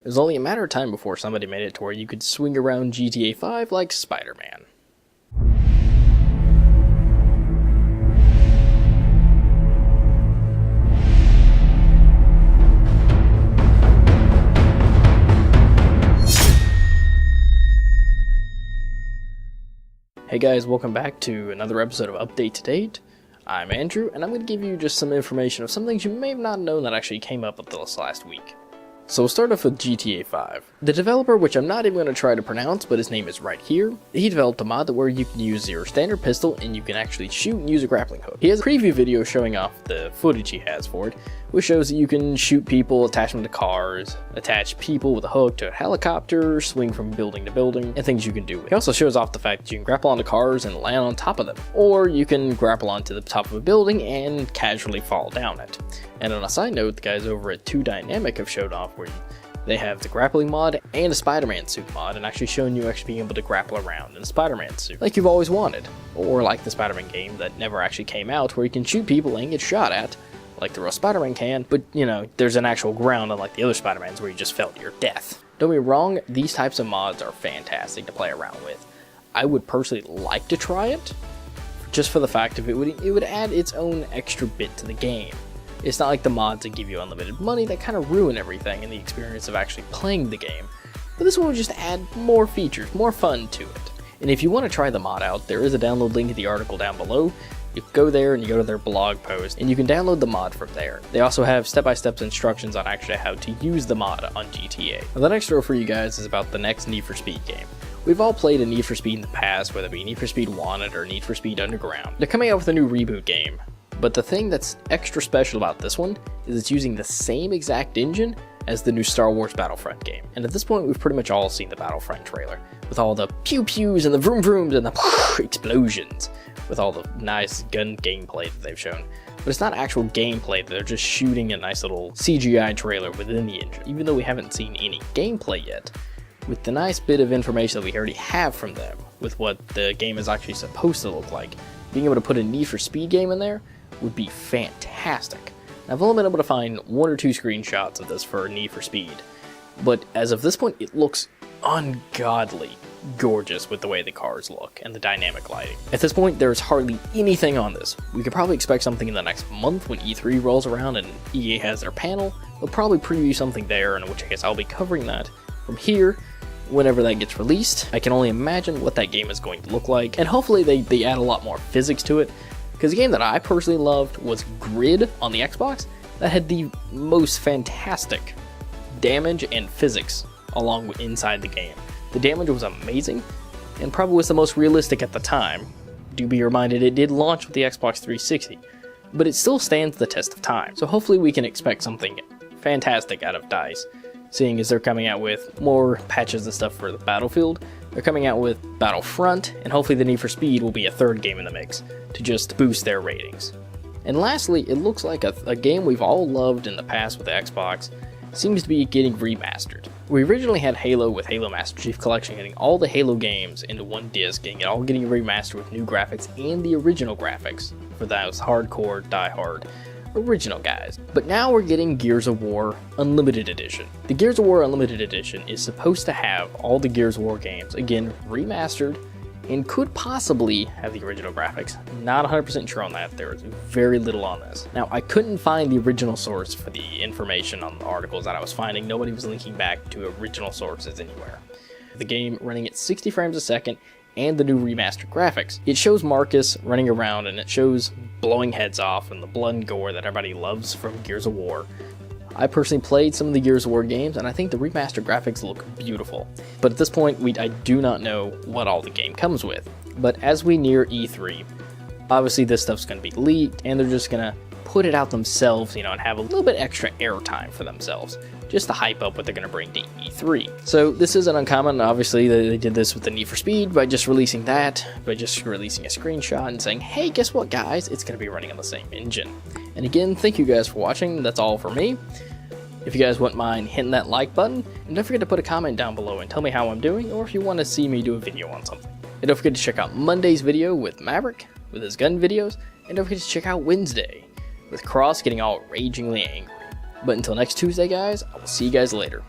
It was only a matter of time before somebody made it to where you could swing around GTA 5 like Spider-Man. Hey guys, welcome back to another episode of Update to Date. I'm Andrew, and I'm going to give you just some information of some things you may have not known that actually came up with this last week. So we'll start off with GTA 5. The developer, which I'm not even going to try to pronounce, but his name is right here, he developed a mod where you can use your standard pistol and you can actually shoot and use a grappling hook. He has a preview video showing off the footage he has for it, which shows that you can shoot people, attach them to cars, attach people with a hook to a helicopter, swing from building to building, and things you can do. He also shows off the fact that you can grapple onto cars and land on top of them, or you can grapple onto the top of a building and casually fall down it. And on a side note, the guys over at 2 Dynamic have showed off where they have the grappling mod and a Spiderman suit mod, and actually showing you actually being able to grapple around in a Spiderman suit, like you've always wanted. Or like the Spiderman game that never actually came out, where you can shoot people and get shot at, like the real Spider-Man can, but you know, there's an actual ground unlike the other Spider-Mans where you just fell to your death. Don't get me wrong, these types of mods are fantastic to play around with. I would personally like to try it, just for the fact of it would add its own extra bit to the game. It's not like the mods that give you unlimited money that kind of ruin everything in the experience of actually playing the game, but this one will just add more features, more fun to it. And if you want to try the mod out, there is a download link in the article down below. You go there and you go to their blog post and you can download the mod from there. They also have step-by-step instructions on actually how to use the mod on GTA. Now the next story for you guys is about the next Need for Speed game. We've all played a Need for Speed in the past, whether it be Need for Speed Wanted or Need for Speed Underground. They're coming out with a new reboot game, but the thing that's extra special about this one is it's using the same exact engine as the new Star Wars Battlefront game. And at this point, we've pretty much all seen the Battlefront trailer, with all the pew-pews and the vroom-vrooms and the explosions, with all the nice gun gameplay that they've shown. But it's not actual gameplay, they're just shooting a nice little CGI trailer within the engine, even though we haven't seen any gameplay yet. With the nice bit of information that we already have from them, with what the game is actually supposed to look like, being able to put a Need for Speed game in there would be fantastic. Now, I've only been able to find 1 or 2 screenshots of this for Need for Speed, but as of this point, it looks ungodly gorgeous with the way the cars look and the dynamic lighting. At this point, there's hardly anything on this. We could probably expect something in the next month when E3 rolls around and EA has their panel. They'll probably preview something there, in which case I'll be covering that from here whenever that gets released. I can only imagine what that game is going to look like, and hopefully they add a lot more physics to it, because the game that I personally loved was Grid on the Xbox. That had the most fantastic damage and physics along with inside the game. The damage was amazing, and probably was the most realistic at the time. Do be reminded it did launch with the Xbox 360, but it still stands the test of time. So hopefully we can expect something fantastic out of DICE, seeing as they're coming out with more patches and stuff for the Battlefield. They're coming out with Battlefront, and hopefully the Need for Speed will be a third game in the mix to just boost their ratings. And lastly, it looks like a game we've all loved in the past with the Xbox seems to be getting remastered. We originally had Halo with Halo Master Chief Collection, getting all the Halo games into one disc and all getting remastered with new graphics and the original graphics for those hardcore, die-hard original guys. But now we're getting Gears of War Unlimited Edition. The Gears of War Unlimited Edition is supposed to have all the Gears of War games, again, remastered, and could possibly have the original graphics. Not 100% sure on that, there is very little on this. Now, I couldn't find the original source for the information on the articles that I was finding. Nobody was linking back to original sources anywhere. The game running at 60 frames a second, and the new remastered graphics. It shows Marcus running around, and it shows blowing heads off and the blood and gore that everybody loves from Gears of War. I personally played some of the Gears of War games, and I think the remastered graphics look beautiful. But at this point, I do not know what all the game comes with. But as we near E3, obviously this stuff's going to be leaked, and they're just going to put it out themselves, you know, and have a little bit extra airtime for themselves, just to hype up what they're going to bring to E3. So this isn't uncommon. Obviously, they did this with the Need for Speed by just releasing that, by just releasing a screenshot and saying, hey, guess what, guys? It's going to be running on the same engine. And again, thank you guys for watching. That's all for me. If you guys wouldn't mind hitting that like button, and don't forget to put a comment down below and tell me how I'm doing, or if you want to see me do a video on something. And don't forget to check out Monday's video with Maverick, with his gun videos, and don't forget to check out Wednesday, with Cross getting all ragingly angry. But until next Tuesday, guys, I will see you guys later.